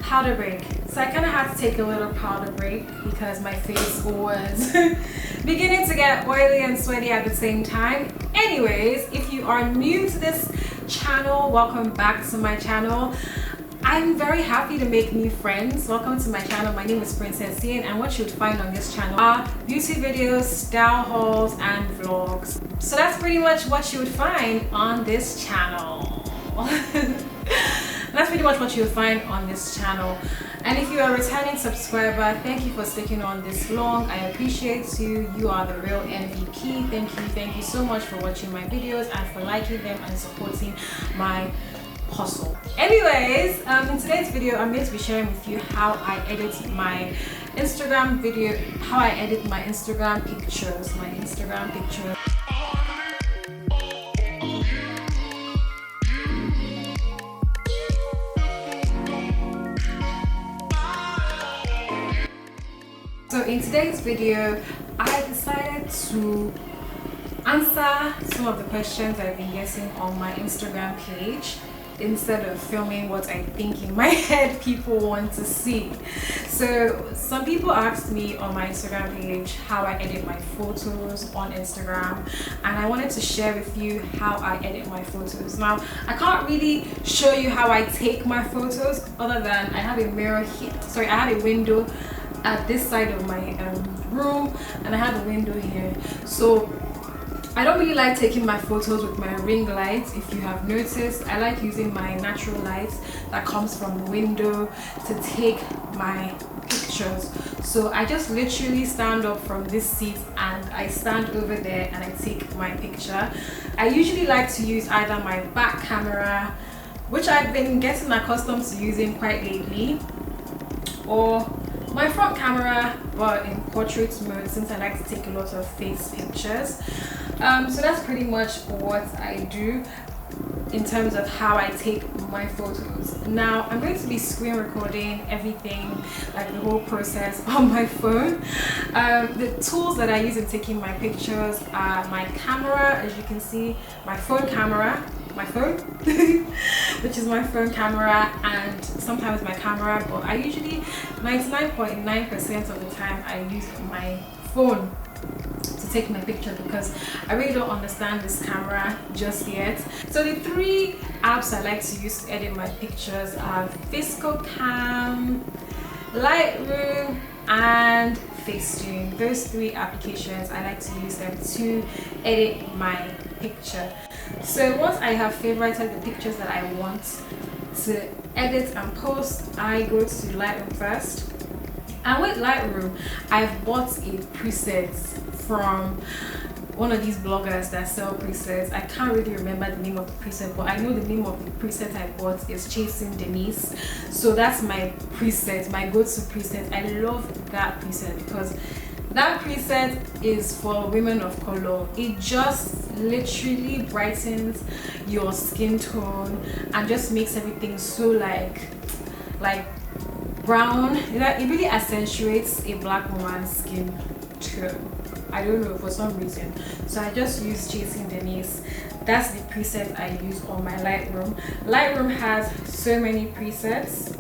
powder break. So I kind of had to take a little powder break because my face was beginning to get oily and sweaty at the same time. Anyways, if you are new to this channel, welcome back to my channel. I'm very happy to make new friends. Welcome to my channel. My name is PrincessYin, and what you would find on this channel are beauty videos, style hauls, and vlogs. So that's pretty much what you would find on this channel. That's pretty much what you'll find on this channel. And if you are a returning subscriber, thank you for sticking on this long. I appreciate you. You are the real MVP. Thank you so much for watching my videos and for liking them and supporting my hustle. Anyways, in today's video I'm going to be sharing with you how I edit my Instagram video, how I edit my Instagram pictures, So in today's video, I decided to answer some of the questions I've been getting on my Instagram page instead of filming what I think in my head people want to see. So some people asked me on my Instagram page how I edit my photos on Instagram, and I wanted to share with you how I edit my photos. Now, I can't really show you how I take my photos other than I have a mirror here. I have a window at this side of my room, and I have a window here. So I don't really like taking my photos with my ring light. If you have noticed, I like using my natural light that comes from the window to take my pictures. So I just literally stand up from this seat and I stand over there and I take my picture. I usually like to use either my back camera, which I've been getting accustomed to using quite lately, or my front camera, but in portrait mode, since I like to take a lot of face pictures. So that's pretty much what I do in terms of how I take my photos. Now I'm going to be screen recording everything, like the whole process, on my phone. The tools that I use in taking my pictures are my camera, as you can see, my phone, which is my phone camera, and sometimes my camera, but I usually 99.9% of the time I use my phone to take my picture because I really don't understand this camera just yet. So the three apps I like to use to edit my pictures are ViscoCam, Lightroom, and Facetune. Those three applications, I like to use them to edit my picture. So once I have favorited the pictures that I want to edit and post, I go to Lightroom first. And with Lightroom, I've bought a preset from one of these bloggers that sell presets. I can't really remember the name of the preset, but I know the name of the preset I bought is Chasing Denise. So that's my preset, my go-to preset. I love that preset because that preset is for women of color. It just literally brightens your skin tone and just makes everything so like brown. It really accentuates a black woman's skin tone. I don't know, for some reason. So I just use Chasing Denise. That's the preset I use on my Lightroom. Lightroom has so many presets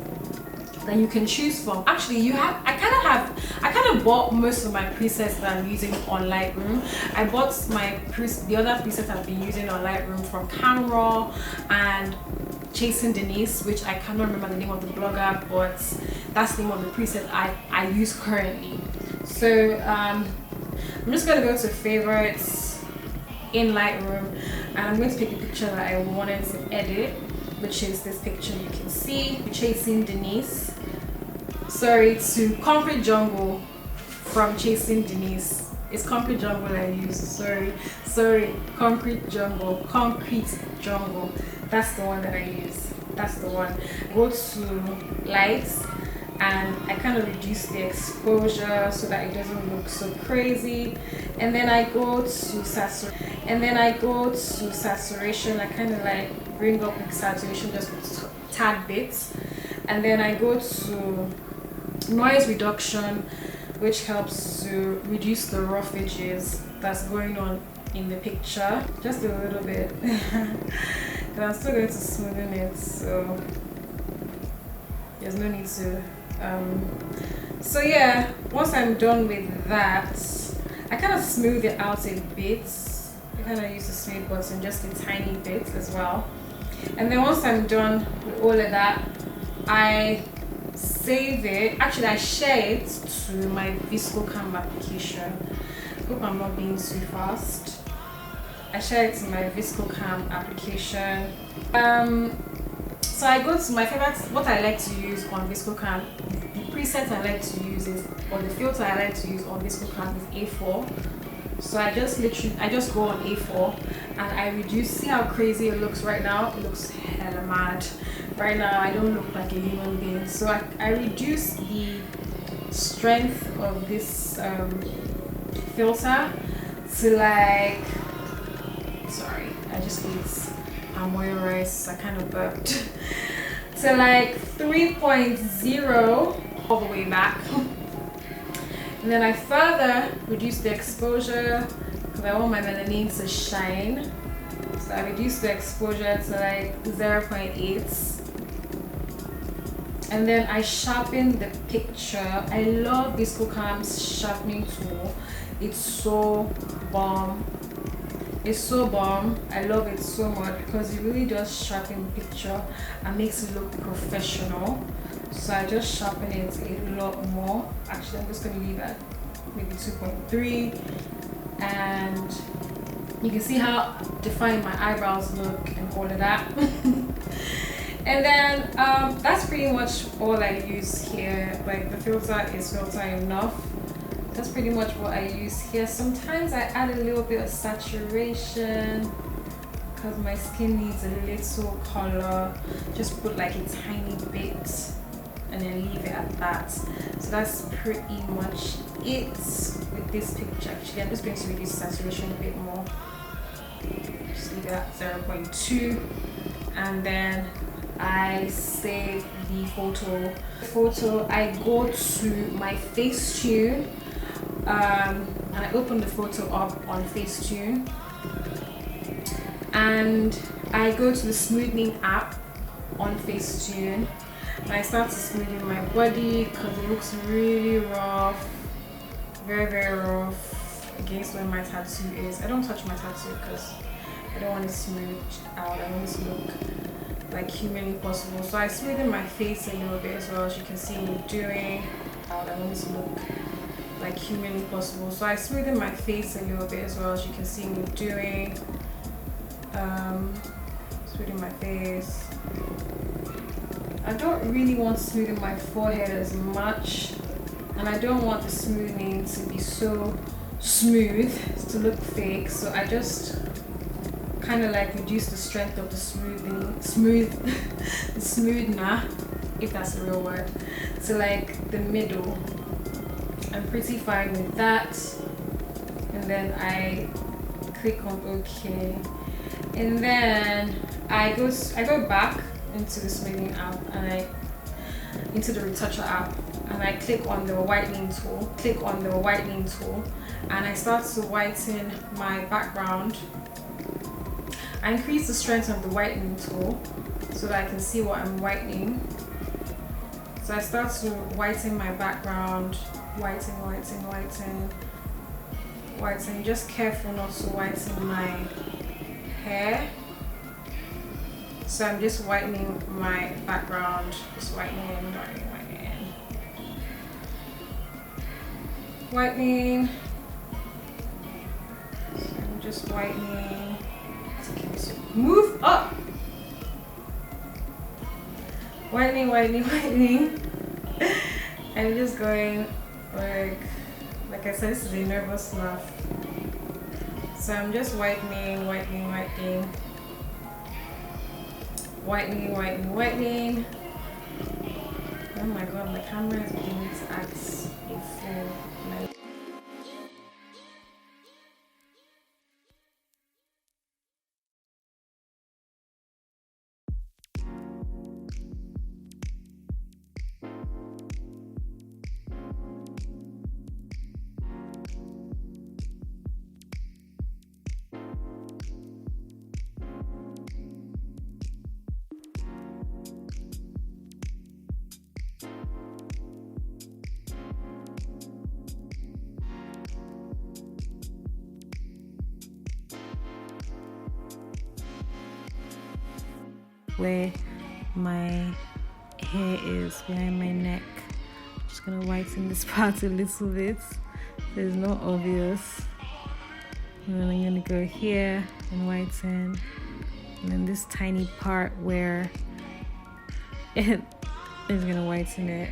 that you can choose from. Actually, I kind of bought most of my presets that I'm using on Lightroom. I bought the other presets I've been using on Lightroom from Camera and Chasing Denise, which I cannot remember the name of the blogger, but that's the name of the preset I use currently. So I'm just going to go to favorites in Lightroom, and I'm going to pick a picture that I wanted to edit, which is this picture you can see, Chasing Denise. Sorry, to Concrete Jungle from Chasing Denise. It's Concrete Jungle I use. Sorry, Concrete Jungle. That's the one that I use. That's the one. Go to lights, and I kind of reduce the exposure so that it doesn't look so crazy. And then I go to saturation. I kind of like bring up the saturation just a tad bit. And then I go to noise reduction, which helps to reduce the rough edges that's going on in the picture, just a little bit. And I'm still going to smoothen it, so there's no need to. So yeah, once I'm done with that, I kind of smooth it out a bit. I kind of use the smooth button just a tiny bit as well. And then once I'm done with all of that, I save it. Actually, I share it to my ViscoCam application. Hope I'm not being too fast. I share it to my ViscoCam application. So I go to my favorite, what I like to use on ViscoCam. The preset I like to use is, or the filter I like to use on ViscoCam is A4. So I just go on A4 and I reduce. See how crazy it looks right now? It looks hella mad. Right now I don't look like a human being. So I reduce the strength of this filter to like, sorry, I just ate amoyo rice. I kind of burped. To like 3.0 all the way back. And then I further reduce the exposure because I want my melanin to shine. So I reduce the exposure to like 0.8. And then I sharpen the picture. I love ViscoCam's sharpening tool. It's so bomb. It's so bomb. I love it so much because it really does sharpen the picture and makes it look professional. So I just sharpen it a lot more. Actually, I'm just going to leave at maybe 2.3. And you can see how defined my eyebrows look and all of that. And then that's pretty much all I use here. Like the filter is filter enough. That's pretty much what I use here. Sometimes I add a little bit of saturation because my skin needs a little color. Just put like a tiny bit and then leave it at that. So that's pretty much it with this picture. Actually, I'm just going to reduce saturation a bit more. Just leave it at 0.2 and then I save the photo. I go to my Facetune and I open the photo up on Facetune and I go to the smoothing app on Facetune and I start to smoothen my body because it looks really rough, very rough against where my tattoo is. I don't touch my tattoo because I don't want it smoothed out. I want it to look like humanly possible. So I smoothen my face a little bit as well, as you can see me doing. I want it to look like humanly possible. So I smoothen my face a little bit as well, as you can see me doing. Smoothing my face. I don't really want to smoothen my forehead as much, and I don't want the smoothing to be so smooth to look fake. So I just kind of like reduce the strength of the smoothener, if that's the real word, to like the middle. I'm pretty fine with that. And then I click on OK. And then I go back into the smoothing app and into the retoucher app, and I click on the whitening tool. And I start to whiten my background. I increase the strength of the whitening tool so that I can see what I'm whitening. So I start to whiten my background, whiten. Just careful not to whiten my hair. So I'm just whitening my background, just whitening. So I'm just whitening. Move up. Whitening. I'm just going like I said, this is a nervous laugh. So I'm just whitening. Oh my god, my camera is beginning to act a fool. where my hair is, behind my neck. Just gonna whiten this part a little bit so it's not obvious. And then I'm gonna go here and whiten, and then this tiny part where it is gonna whiten it.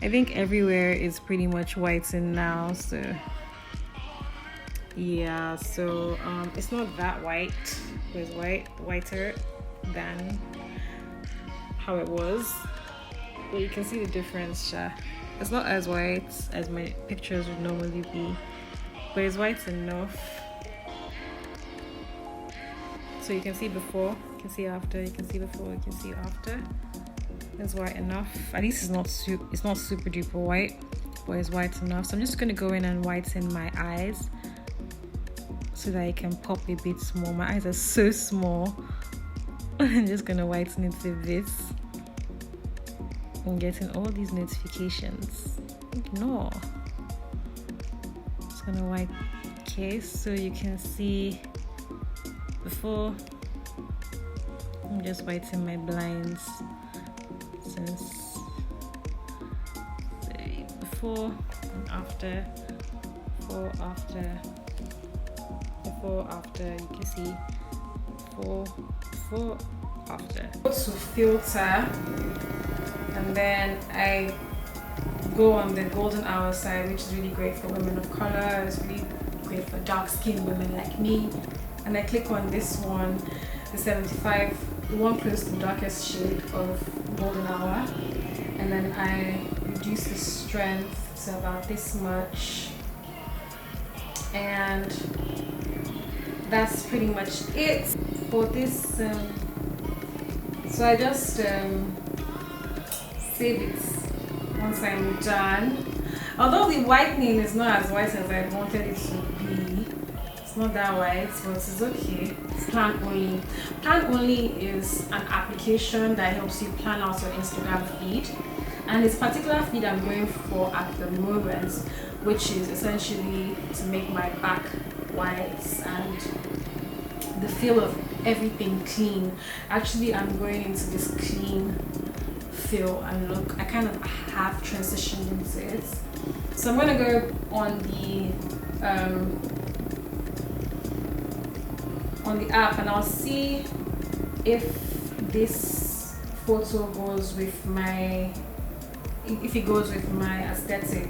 I think everywhere is pretty much whitened now, so yeah. So it's not that white, but it's whiter than how it was, but you can see the difference. It's not as white as my pictures would normally be, but it's white enough so you can see before, you can see after, you can see before, you can see after. It's white enough. At least it's not super duper white, but it's white enough. So I'm just gonna go in and whiten my eyes so that I can pop a bit more. My eyes are so small. I'm just gonna whiten it with this. I'm getting all these notifications. No. Just gonna white. Okay, so you can see before. I'm just whitening my blinds. Since before and after, before after, you can see before after. Go to filter, and then I go on the golden hour side, which is really great for women of color. It's really great for dark skinned women like me. And I click on this one, the 75, the one close to the darkest shade of golden hour, and then I reduce the strength to about this much, and that's pretty much it for this. So I just save it once I'm done. Although the whitening is not as white as I wanted it to be, it's not that white, but it's okay. It's plan only. Plan only is an application that helps you plan out your Instagram feed, and this particular feed I'm going for at the moment, which is essentially to make my back white and the feel of everything clean. Actually, I'm going into this clean feel and look. I kind of have transitioned into it, so I'm gonna go on the app, and I'll see if this photo goes with my, if it goes with my aesthetic.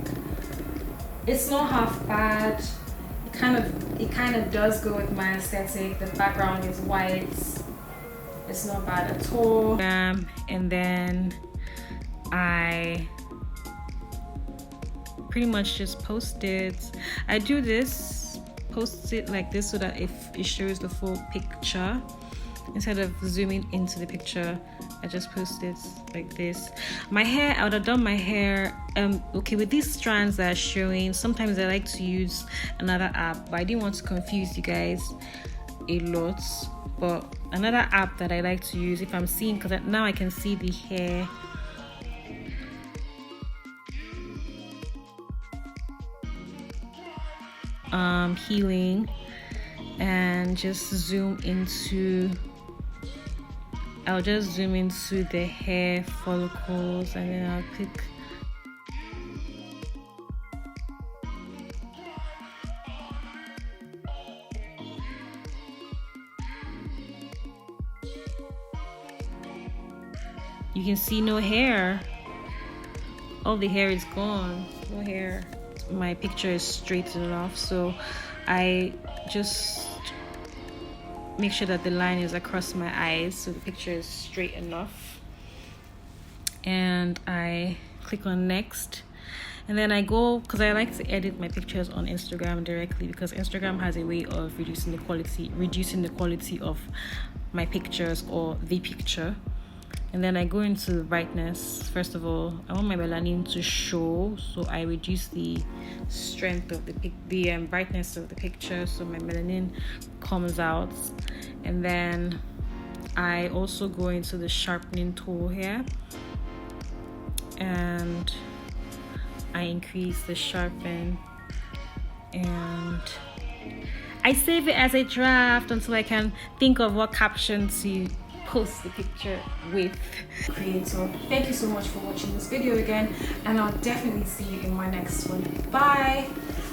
It's not half bad. It kind of does go with my aesthetic. The background is white. It's not bad at all. And then I pretty much just post it. I do this, post it like this so that if it shows the full picture, instead of zooming into the picture, I just post it like this. My hair, I would have done my hair okay with these strands that are showing. Sometimes I like to use another app, but I didn't want to confuse you guys a lot. But another app that I like to use if I'm seeing, because now I can see the hair healing, and just zoom into, I'll just zoom into the hair follicles, and then I'll pick you can see no hair. All the hair is gone. No hair. My picture is straight enough, so I just make sure that the line is across my eyes so the picture is straight enough, and I click on next, and then I go, because I like to edit my pictures on Instagram directly, because Instagram has a way of reducing the quality of my pictures or the picture. And then I go into the brightness. First of all, I want my melanin to show, so I reduce the strength of the brightness of the picture, so my melanin comes out. And then I also go into the sharpening tool here, and I increase the sharpen, and I save it as a draft until I can think of what caption to post the picture with creator. Thank you so much for watching this video again, and I'll definitely see you in my next one. Bye.